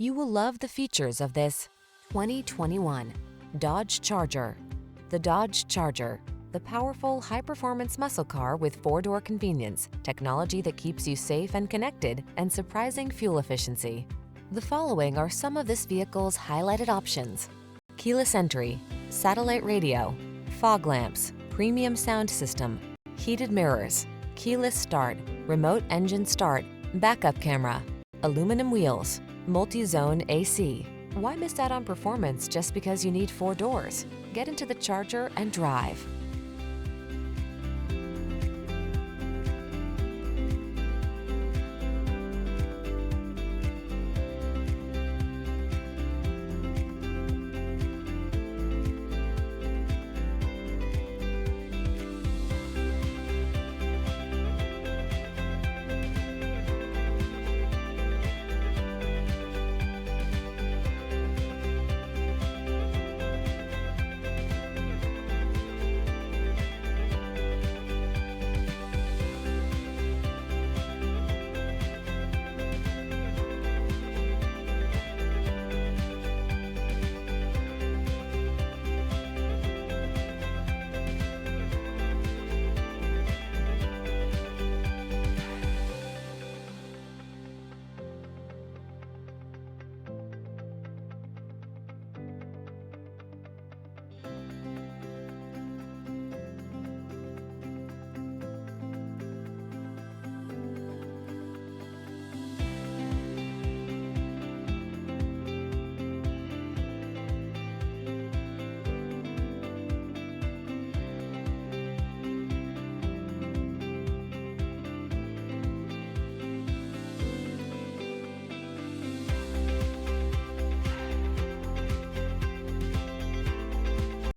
You will love the features of this 2021 Dodge Charger. The Dodge Charger, the powerful, high-performance muscle car with 4-door convenience, technology that keeps you safe and connected, and surprising fuel efficiency. The following are some of this vehicle's highlighted options: keyless entry, satellite radio, fog lamps, premium sound system, heated mirrors, keyless start, remote engine start, backup camera, aluminum wheels, multi-zone AC. Why miss out on performance just because you need 4 doors? Get into the Charger and drive.